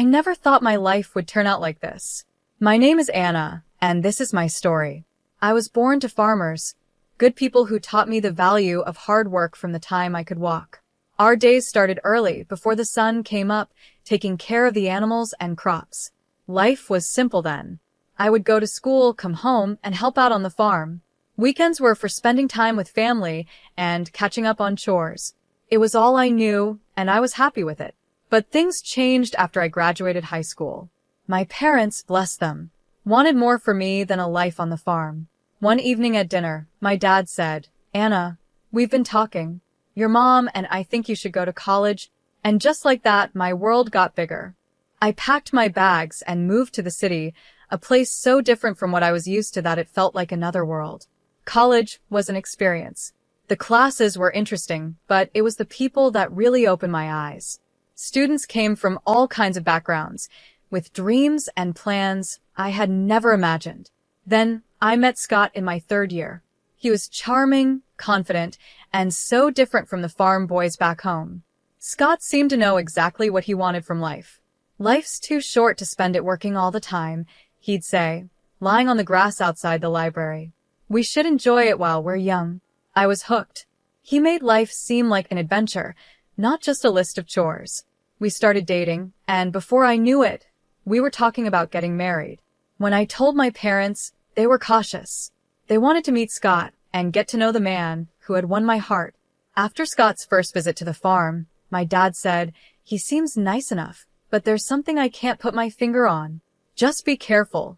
I never thought my life would turn out like this. My name is Anna, and this is my story. I was born to farmers, good people who taught me the value of hard work from the time I could walk. Our days started early, before the sun came up, taking care of the animals and crops. Life was simple then. I would go to school, come home, and help out on the farm. Weekends were for spending time with family and catching up on chores. It was all I knew, and I was happy with it. But things changed after I graduated high school. My parents, bless them, wanted more for me than a life on the farm. One evening at dinner, my dad said, "Anna, we've been talking. Your mom and I think you should go to college." And just like that, my world got bigger. I packed my bags and moved to the city, a place so different from what I was used to that it felt like another world. College was an experience. The classes were interesting, but it was the people that really opened my eyes. Students came from all kinds of backgrounds, with dreams and plans I had never imagined. Then I met Scott in my third year. He was charming, confident, and so different from the farm boys back home. Scott seemed to know exactly what he wanted from life. "Life's too short to spend it working all the time," he'd say, lying on the grass outside the library. "We should enjoy it while we're young." I was hooked. He made life seem like an adventure, not just a list of chores. We started dating, and before I knew it, we were talking about getting married. When I told my parents, they were cautious. They wanted to meet Scott and get to know the man who had won my heart. After Scott's first visit to the farm, my dad said, "He seems nice enough, but there's something I can't put my finger on. Just be careful,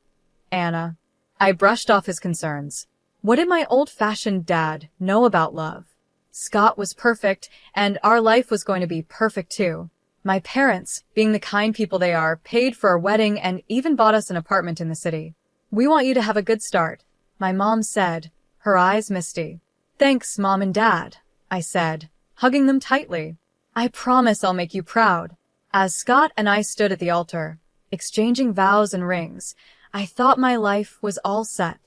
Anna." I brushed off his concerns. What did my old-fashioned dad know about love? Scott was perfect, and our life was going to be perfect too. My parents, being the kind people they are, paid for our wedding and even bought us an apartment in the city. "We want you to have a good start," my mom said, her eyes misty. "Thanks, Mom and Dad," I said, hugging them tightly. "I promise I'll make you proud." As Scott and I stood at the altar, exchanging vows and rings, I thought my life was all set.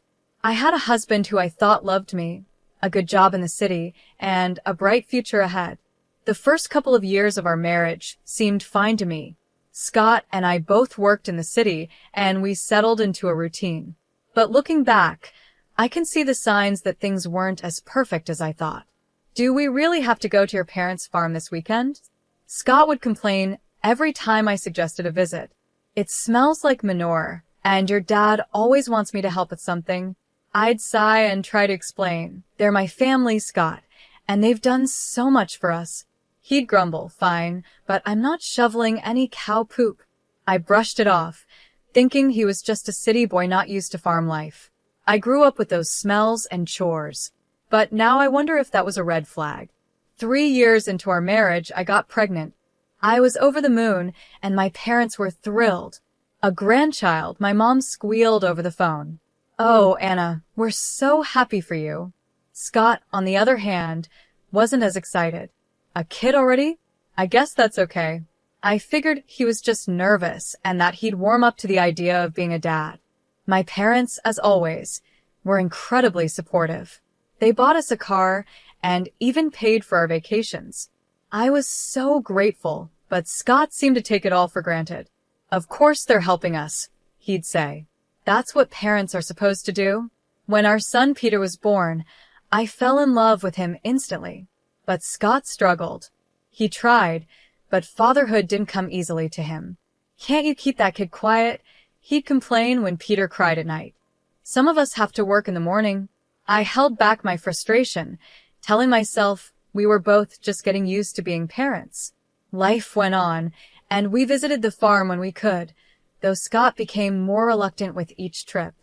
I had a husband who I thought loved me, a good job in the city, and a bright future ahead. The first couple of years of our marriage seemed fine to me. Scott and I both worked in the city, and we settled into a routine. But looking back, I can see the signs that things weren't as perfect as I thought. "Do we really have to go to your parents' farm this weekend?" Scott would complain every time I suggested a visit. "It smells like manure, and your dad always wants me to help with something." I'd sigh and try to explain, "They're my family, Scott, and they've done so much for us." He'd grumble, "Fine, but I'm not shoveling any cow poop." I brushed it off, thinking he was just a city boy not used to farm life. I grew up with those smells and chores. But now I wonder if that was a red flag. 3 years into our marriage, I got pregnant. I was over the moon, and my parents were thrilled. A grandchild, my mom squealed over the phone. "Oh, Anna, we're so happy for you." Scott, on the other hand, wasn't as excited. "A kid already? I guess that's okay." I figured he was just nervous and that he'd warm up to the idea of being a dad. My parents, as always, were incredibly supportive. They bought us a car and even paid for our vacations. I was so grateful, but Scott seemed to take it all for granted. "Of course they're helping us," he'd say. "That's what parents are supposed to do." When our son Peter was born, I fell in love with him instantly. But Scott struggled. He tried, but fatherhood didn't come easily to him. "Can't you keep that kid quiet?" he'd complain when Peter cried at night. "Some of us have to work in the morning." I held back my frustration, telling myself we were both just getting used to being parents. Life went on, and we visited the farm when we could, though Scott became more reluctant with each trip.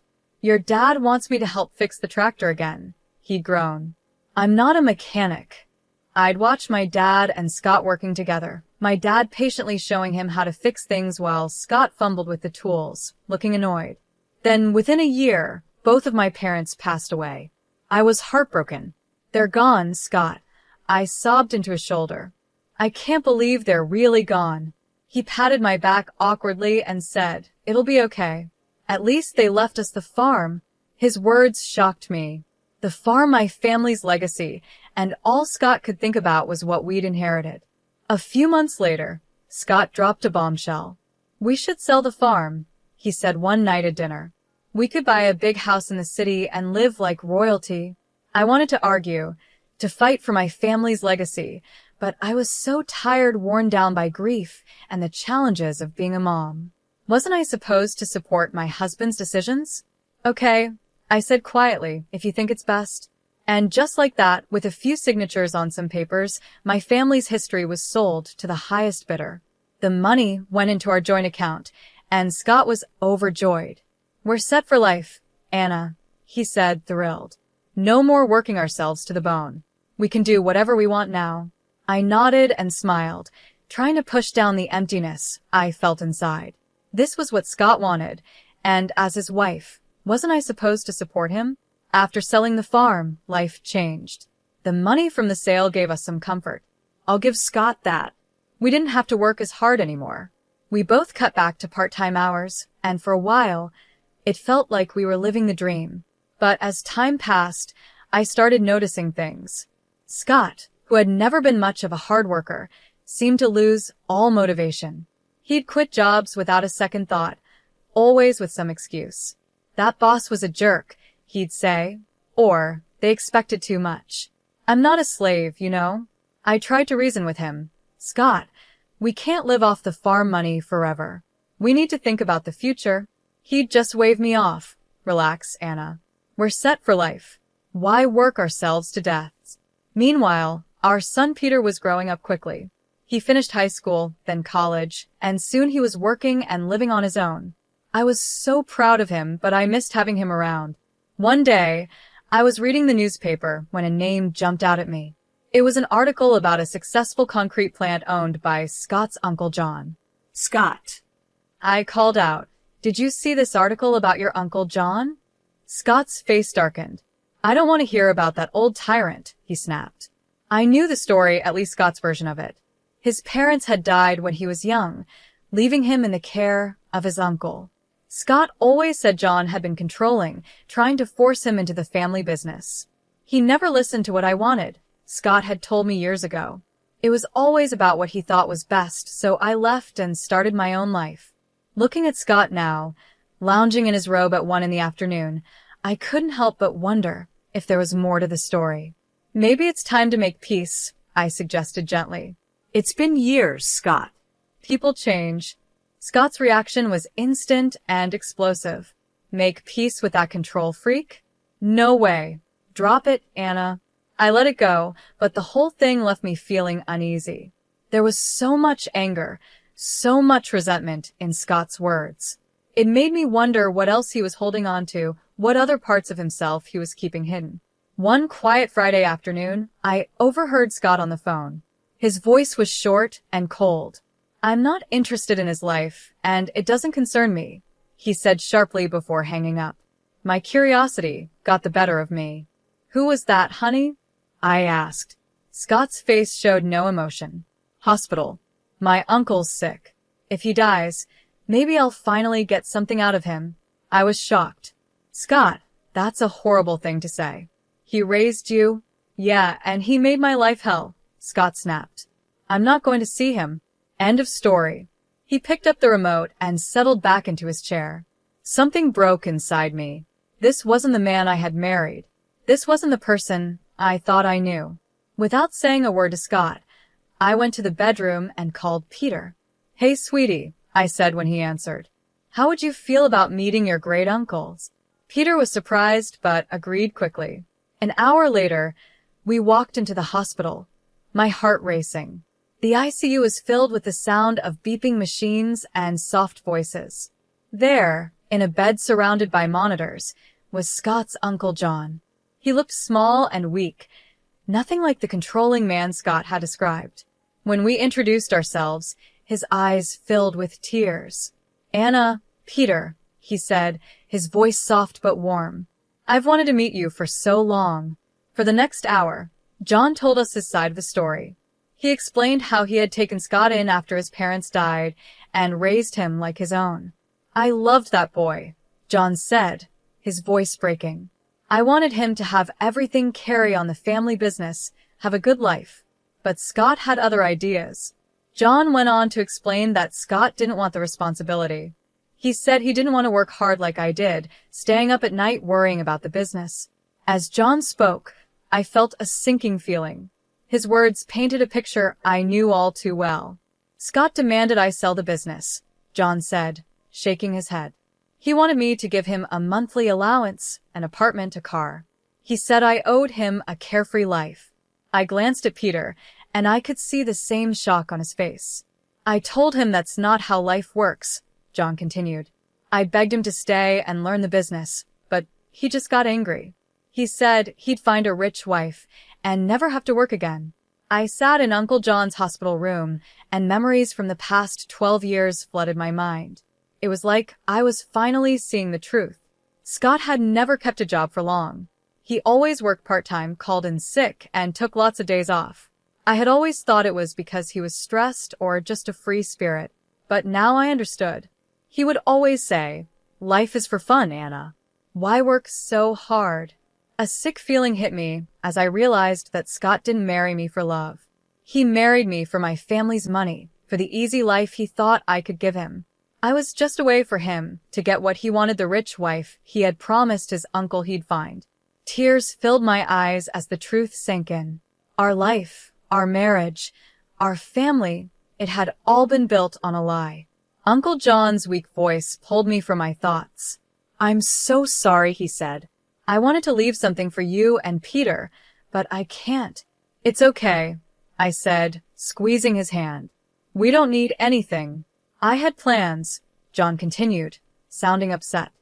"Your dad wants me to help fix the tractor again," he'd groan. "I'm not a mechanic." I'd watch my dad and Scott working together, my dad patiently showing him how to fix things while Scott fumbled with the tools, looking annoyed. Then, within a year, both of my parents passed away. I was heartbroken. "They're gone, Scott." I sobbed into his shoulder. "I can't believe they're really gone." He patted my back awkwardly and said, "It'll be okay. At least they left us the farm." His words shocked me. The farm, my family's legacy, and all Scott could think about was what we'd inherited. A few months later, Scott dropped a bombshell. "We should sell the farm," he said one night at dinner. "We could buy a big house in the city and live like royalty." I wanted to argue, to fight for my family's legacy, but I was so tired, worn down by grief and the challenges of being a mom. Wasn't I supposed to support my husband's decisions? "Okay," I said quietly, "if you think it's best." And just like that, with a few signatures on some papers, my family's history was sold to the highest bidder. The money went into our joint account, and Scott was overjoyed. "We're set for life, Anna," he said, thrilled. "No more working ourselves to the bone. We can do whatever we want now." I nodded and smiled, trying to push down the emptiness I felt inside. This was what Scott wanted, and as his wife, wasn't I supposed to support him? After selling the farm, life changed. The money from the sale gave us some comfort. I'll give Scott that. We didn't have to work as hard anymore. We both cut back to part-time hours, and for a while, it felt like we were living the dream. But as time passed, I started noticing things. Scott, who had never been much of a hard worker, seemed to lose all motivation. He'd quit jobs without a second thought, always with some excuse. "That boss was a jerk," he'd say, or "they expected too much." "I'm not a slave, you know." I tried to reason with him. "Scott, we can't live off the farm money forever. We need to think about the future." He'd just wave me off. "Relax, Anna. We're set for life. Why work ourselves to death?" Meanwhile, our son Peter was growing up quickly. He finished high school, then college, and soon he was working and living on his own. I was so proud of him, but I missed having him around. One day, I was reading the newspaper when a name jumped out at me. It was an article about a successful concrete plant owned by Scott's Uncle John. "Scott," I called out, "Did you see this article about your Uncle John?" Scott's face darkened. "I don't want to hear about that old tyrant," he snapped. I knew the story, at least Scott's version of it. His parents had died when he was young, leaving him in the care of his uncle. Scott always said John had been controlling, trying to force him into the family business. "He never listened to what I wanted," Scott had told me years ago. "It was always about what he thought was best, so I left and started my own life." Looking at Scott now, lounging in his robe at 1 in the afternoon, I couldn't help but wonder if there was more to the story. "Maybe it's time to make peace," I suggested gently. "It's been years, Scott." "People change." Scott's reaction was instant and explosive. "Make peace with that control freak? No way. Drop it, Anna." I let it go, but the whole thing left me feeling uneasy. There was so much anger, so much resentment in Scott's words. It made me wonder what else he was holding on to, what other parts of himself he was keeping hidden. One quiet Friday afternoon, I overheard Scott on the phone. His voice was short and cold. "I'm not interested in his life, and it doesn't concern me," he said sharply before hanging up. My curiosity got the better of me. "Who was that, honey?" I asked. Scott's face showed no emotion. "Hospital. My uncle's sick. If he dies, maybe I'll finally get something out of him." I was shocked. "Scott, that's a horrible thing to say." "He raised you?" "Yeah, and he made my life hell," Scott snapped. "I'm not going to see him. End of story." He picked up the remote and settled back into his chair. Something broke inside me. This wasn't the man I had married. This wasn't the person I thought I knew. Without saying a word to Scott, I went to the bedroom and called Peter. "Hey, sweetie," I said when he answered. "How would you feel about meeting your great uncles?" Peter was surprised, but agreed quickly. An hour later, we walked into the hospital, my heart racing. The ICU was filled with the sound of beeping machines and soft voices. There, in a bed surrounded by monitors, was Scott's Uncle John. He looked small and weak, nothing like the controlling man Scott had described. When we introduced ourselves, his eyes filled with tears. "Anna, Peter," he said, his voice soft but warm. "I've wanted to meet you for so long." For the next hour, John told us his side of the story. He explained how he had taken Scott in after his parents died and raised him like his own. "I loved that boy," John said, his voice breaking. "I wanted him to have everything, carry on the family business, have a good life." But Scott had other ideas. John went on to explain that Scott didn't want the responsibility. He said he didn't want to work hard like I did, staying up at night worrying about the business. As John spoke, I felt a sinking feeling. His words painted a picture I knew all too well. Scott demanded I sell the business, John said, shaking his head. He wanted me to give him a monthly allowance, an apartment, a car. He said I owed him a carefree life. I glanced at Peter, and I could see the same shock on his face. I told him that's not how life works, John continued. I begged him to stay and learn the business, but he just got angry. He said he'd find a rich wife and never have to work again. I sat in Uncle John's hospital room, and memories from the past 12 years flooded my mind. It was like I was finally seeing the truth. Scott had never kept a job for long. He always worked part-time, called in sick, and took lots of days off. I had always thought it was because he was stressed or just a free spirit, but now I understood. He would always say, "Life is for fun, Anna. Why work so hard?" A sick feeling hit me as I realized that Scott didn't marry me for love. He married me for my family's money, for the easy life he thought I could give him. I was just a way for him to get what he wanted, the rich wife he had promised his uncle he'd find. Tears filled my eyes as the truth sank in. Our life, our marriage, our family, it had all been built on a lie. Uncle John's weak voice pulled me from my thoughts. "I'm so sorry," he said. "I wanted to leave something for you and Peter, but I can't." "It's okay," I said, squeezing his hand. "We don't need anything." "I had plans," John continued, sounding upset.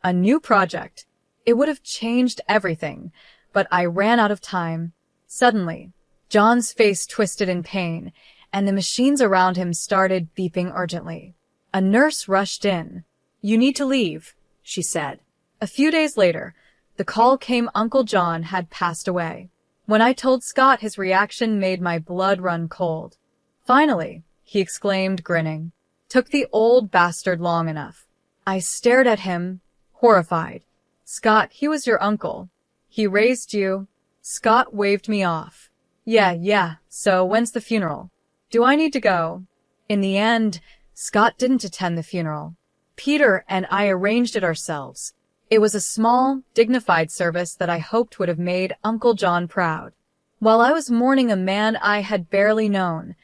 "A new project. It would have changed everything, but I ran out of time." Suddenly, John's face twisted in pain, and the machines around him started beeping urgently. A nurse rushed in. "You need to leave," she said. A few days later, the call came. Uncle John had passed away. When I told Scott, his reaction made my blood run cold. "Finally," he exclaimed, grinning. "Took the old bastard long enough." I stared at him, horrified. "Scott, he was your uncle. He raised you." Scott waved me off. Yeah, so when's the funeral? Do I need to go?" In the end, Scott didn't attend the funeral. Peter and I arranged it ourselves. It was a small, dignified service that I hoped would have made Uncle John proud. While I was mourning a man I had barely known,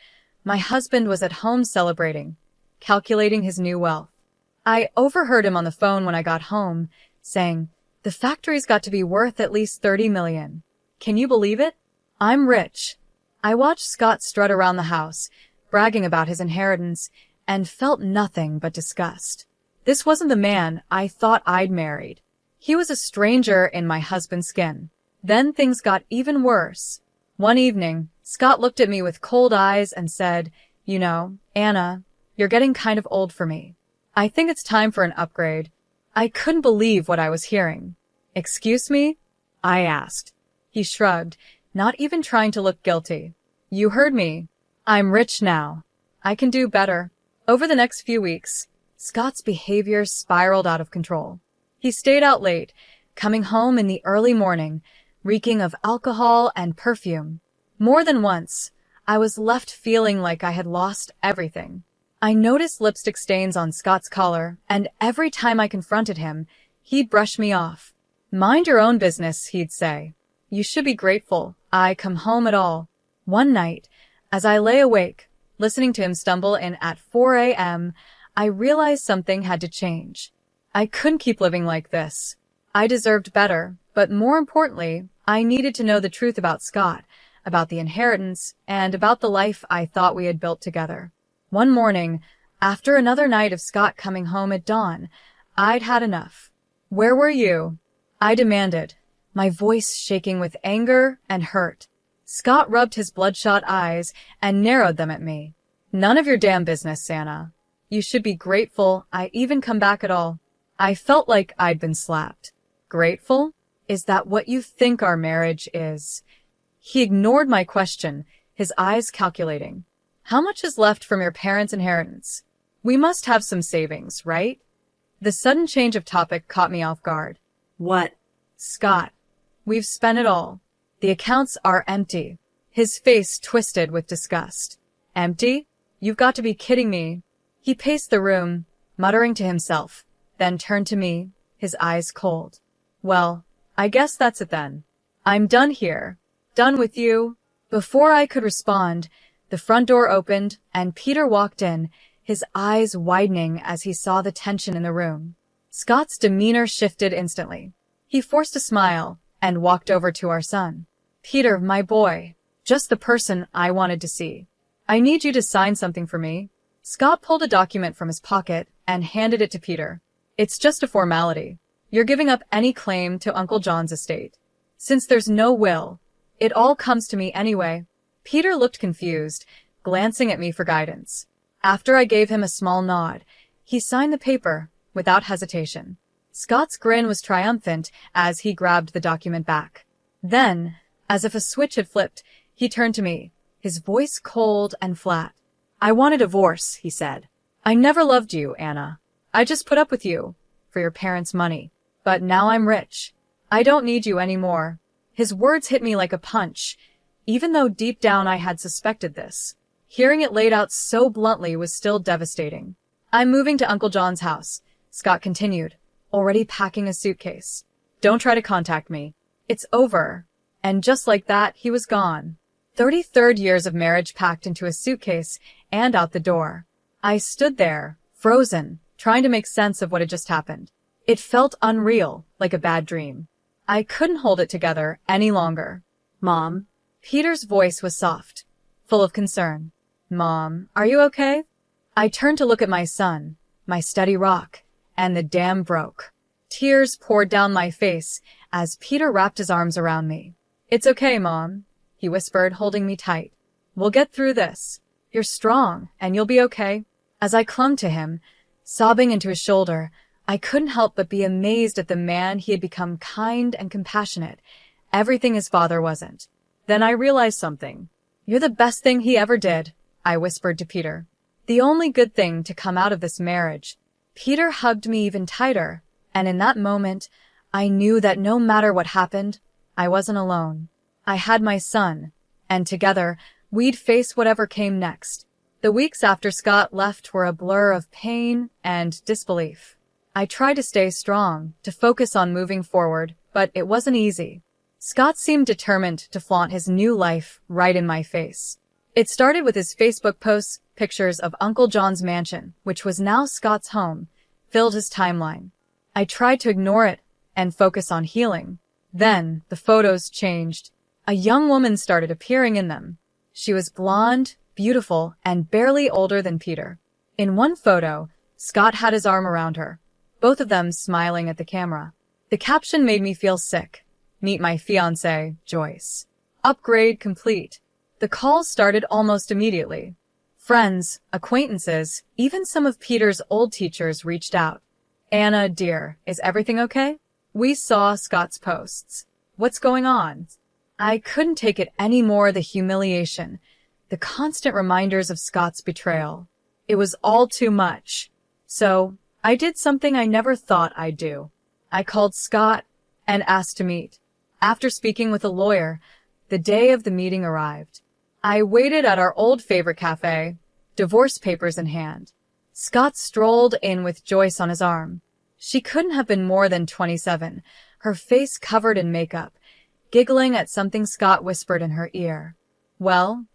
my husband was at home celebrating, calculating his new wealth. I overheard him on the phone when I got home, saying, "The factory's got to be worth at least $30 million. Can you believe it? I'm rich." I watched Scott strut around the house, bragging about his inheritance, and felt nothing but disgust. This wasn't the man I thought I'd married. He was a stranger in my husband's skin. Then things got even worse. One evening, Scott looked at me with cold eyes and said, "You know, Anna, you're getting kind of old for me. I think it's time for an upgrade." I couldn't believe what I was hearing. "Excuse me?" I asked. He shrugged, not even trying to look guilty. "You heard me. I'm rich now. I can do better." Over the next few weeks, Scott's behavior spiraled out of control. He stayed out late, coming home in the early morning, reeking of alcohol and perfume. More than once, I was left feeling like I had lost everything. I noticed lipstick stains on Scott's collar, and every time I confronted him, he'd brush me off. "Mind your own business," he'd say. "You should be grateful I come home at all." One night, as I lay awake, listening to him stumble in at 4 a.m., I realized something had to change. I couldn't keep living like this. I deserved better, but more importantly, I needed to know the truth about Scott, about the inheritance, and about the life I thought we had built together. One morning, after another night of Scott coming home at dawn, I'd had enough. "Where were you?" I demanded, my voice shaking with anger and hurt. Scott rubbed his bloodshot eyes and narrowed them at me. "None of your damn business, Anna. You should be grateful I even come back at all." I felt like I'd been slapped. "Grateful? Is that what you think our marriage is?" He ignored my question, his eyes calculating. "How much is left from your parents' inheritance? We must have some savings, right?" The sudden change of topic caught me off guard. "What?" "Scott, we've spent it all. The accounts are empty." His face twisted with disgust. "Empty? You've got to be kidding me. He paced the room, muttering to himself, then turned to me, his eyes cold. Well, I guess that's it then. I'm done here. Done with you. Before I could respond, the front door opened and Peter walked in, his eyes widening as he saw the tension in the room. Scott's demeanor shifted instantly. He forced a smile and walked over to our son. Peter, my boy, just the person I wanted to see. I need you to sign something for me. Scott pulled a document from his pocket and handed it to Peter. It's just a formality. You're giving up any claim to Uncle John's estate. Since there's no will, it all comes to me anyway. Peter looked confused, glancing at me for guidance. After I gave him a small nod, he signed the paper without hesitation. Scott's grin was triumphant as he grabbed the document back. Then, as if a switch had flipped, he turned to me, his voice cold and flat. I want a divorce, he said. I never loved you, Anna. I just put up with you for your parents' money. But now I'm rich. I don't need you anymore. His words hit me like a punch, even though deep down I had suspected this. Hearing it laid out so bluntly was still devastating. I'm moving to Uncle John's house, Scott continued, already packing a suitcase. Don't try to contact me. It's over. And just like that, he was gone. 33rd years of marriage packed into a suitcase and out the door. I stood there, frozen, trying to make sense of what had just happened. It felt unreal, like a bad dream. I couldn't hold it together any longer. Mom? Peter's voice was soft, full of concern. Mom, are you okay? I turned to look at my son, my steady rock, and the dam broke. Tears poured down my face as Peter wrapped his arms around me. It's okay, Mom, he whispered, holding me tight. We'll get through this. You're strong, and you'll be okay. As I clung to him, sobbing into his shoulder, I couldn't help but be amazed at the man he had become, kind and compassionate, everything his father wasn't. Then I realized something. You're the best thing he ever did, I whispered to Peter. The only good thing to come out of this marriage. Peter hugged me even tighter, and in that moment, I knew that no matter what happened, I wasn't alone. I had my son, and together, we'd face whatever came next. The weeks after Scott left were a blur of pain and disbelief. I tried to stay strong, to focus on moving forward, but it wasn't easy. Scott seemed determined to flaunt his new life right in my face. It started with his Facebook posts, pictures of Uncle John's mansion, which was now Scott's home, filled his timeline. I tried to ignore it and focus on healing. Then, the photos changed. A young woman started appearing in them. She was blonde, beautiful, and barely older than Peter. In one photo, Scott had his arm around her, both of them smiling at the camera. The caption made me feel sick. Meet my fiancée, Joyce. Upgrade complete. The calls started almost immediately. Friends, acquaintances, even some of Peter's old teachers reached out. Anna, dear, is everything okay? We saw Scott's posts. What's going on? I couldn't take it anymore, the humiliation, the constant reminders of Scott's betrayal. It was all too much. So, I did something I never thought I'd do. I called Scott and asked to meet. After speaking with a lawyer, the day of the meeting arrived. I waited at our old favorite cafe, divorce papers in hand. Scott strolled in with Joyce on his arm. She couldn't have been more than 27, her face covered in makeup, giggling at something Scott whispered in her ear. Well,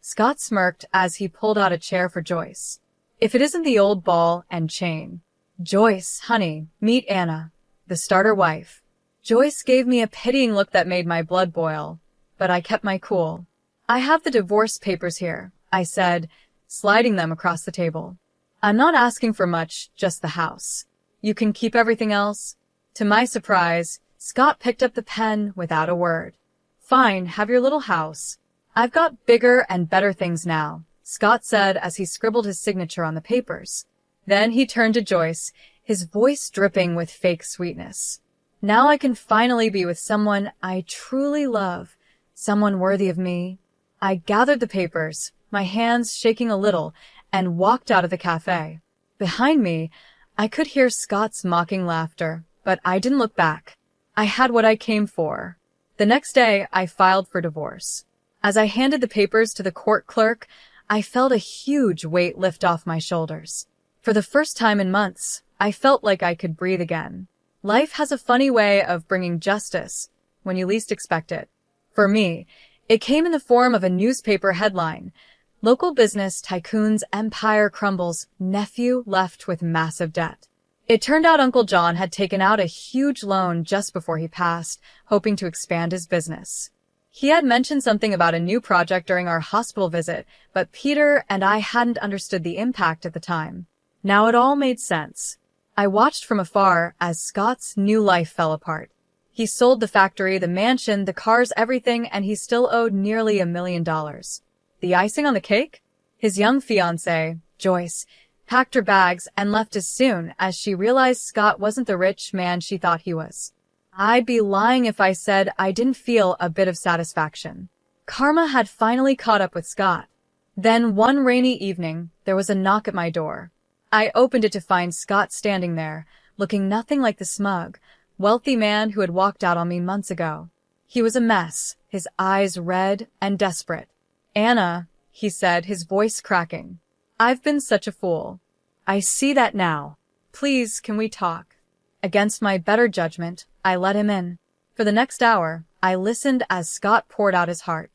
Scott smirked as he pulled out a chair for Joyce. If it isn't the old ball and chain. Joyce, honey, meet Anna, the starter wife. Joyce gave me a pitying look that made my blood boil, but I kept my cool. I have the divorce papers here, I said, sliding them across the table. I'm not asking for much, just the house. You can keep everything else. To my surprise, Scott picked up the pen without a word. Fine, have your little house. I've got bigger and better things now, Scott said as he scribbled his signature on the papers. Then he turned to Joyce, his voice dripping with fake sweetness. Now I can finally be with someone I truly love, someone worthy of me. I gathered the papers, my hands shaking a little, and walked out of the cafe. Behind me, I could hear Scott's mocking laughter, but I didn't look back. I had what I came for. The next day, I filed for divorce. As I handed the papers to the court clerk, I felt a huge weight lift off my shoulders. For the first time in months, I felt like I could breathe again. Life has a funny way of bringing justice when you least expect it. For me, it came in the form of a newspaper headline. Local business tycoon's empire crumbles, nephew left with massive debt. It turned out Uncle John had taken out a huge loan just before he passed, hoping to expand his business. He had mentioned something about a new project during our hospital visit, but Peter and I hadn't understood the impact at the time. Now it all made sense. I watched from afar as Scott's new life fell apart. He sold the factory, the mansion, the cars, everything, and he still owed nearly $1 million. The icing on the cake? His young fiancée, Joyce, packed her bags and left as soon as she realized Scott wasn't the rich man she thought he was. I'd be lying if I said I didn't feel a bit of satisfaction. Karma had finally caught up with Scott. Then one rainy evening, there was a knock at my door. I opened it to find Scott standing there, looking nothing like the smug, wealthy man who had walked out on me months ago. He was a mess, his eyes red and desperate. "Anna," he said, his voice cracking. "I've been such a fool. I see that now. Please, can we talk?" Against my better judgment, I let him in. For the next hour, I listened as Scott poured out his heart.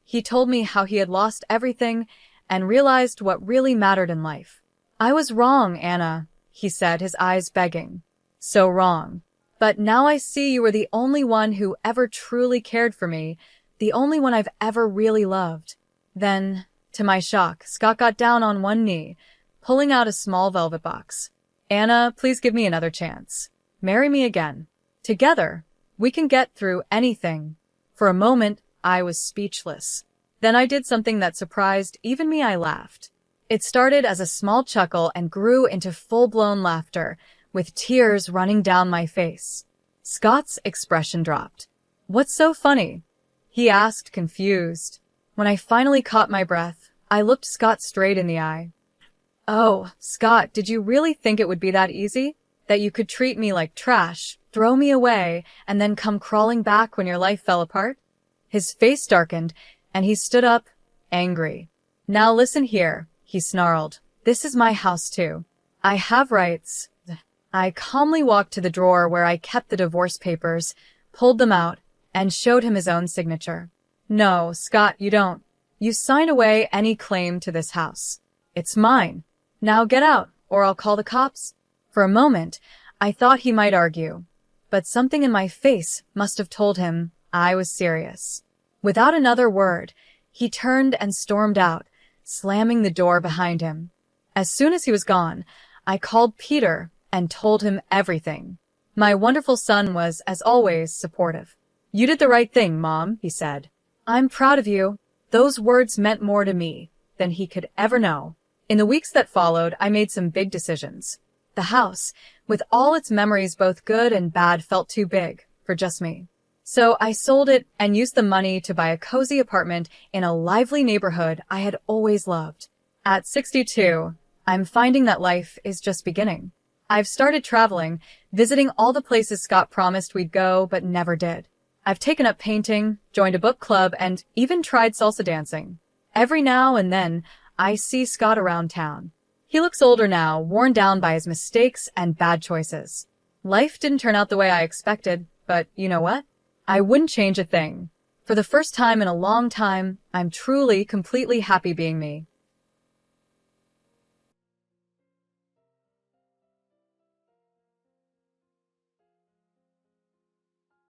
He told me how he had lost everything and realized what really mattered in life. "I was wrong, Anna," he said, his eyes begging. "So wrong. But now I see you were the only one who ever truly cared for me, the only one I've ever really loved." Then, to my shock, Scott got down on one knee, pulling out a small velvet box. "Anna, please give me another chance. Marry me again. Together, we can get through anything." For a moment, I was speechless. Then I did something that surprised even me. I laughed. It started as a small chuckle and grew into full-blown laughter, with tears running down my face. Scott's expression dropped. "What's so funny?" he asked, confused. When I finally caught my breath, I looked Scott straight in the eye. "Oh, Scott, did you really think it would be that easy? That you could treat me like trash, throw me away, and then come crawling back when your life fell apart?" His face darkened, and he stood up, angry. "Now listen here," he snarled. "This is my house too. I have rights." I calmly walked to the drawer where I kept the divorce papers, pulled them out, and showed him his own signature. "No, Scott, you don't. You sign away any claim to this house. It's mine. Now get out, or I'll call the cops." For a moment, I thought he might argue, but something in my face must have told him I was serious. Without another word, he turned and stormed out, slamming the door behind him. As soon as he was gone, I called Peter and told him everything. My wonderful son was, as always, supportive. "You did the right thing, Mom," he said. "I'm proud of you." Those words meant more to me than he could ever know. In the weeks that followed, I made some big decisions. The house, with all its memories both good and bad, felt too big for just me. So I sold it and used the money to buy a cozy apartment in a lively neighborhood I had always loved. At 62, I'm finding that life is just beginning. I've started traveling, visiting all the places Scott promised we'd go but never did. I've taken up painting, joined a book club, and even tried salsa dancing. Every now and then, I see Scott around town. He looks older now, worn down by his mistakes and bad choices. Life didn't turn out the way I expected, but you know what? I wouldn't change a thing. For the first time in a long time, I'm truly, completely happy being me.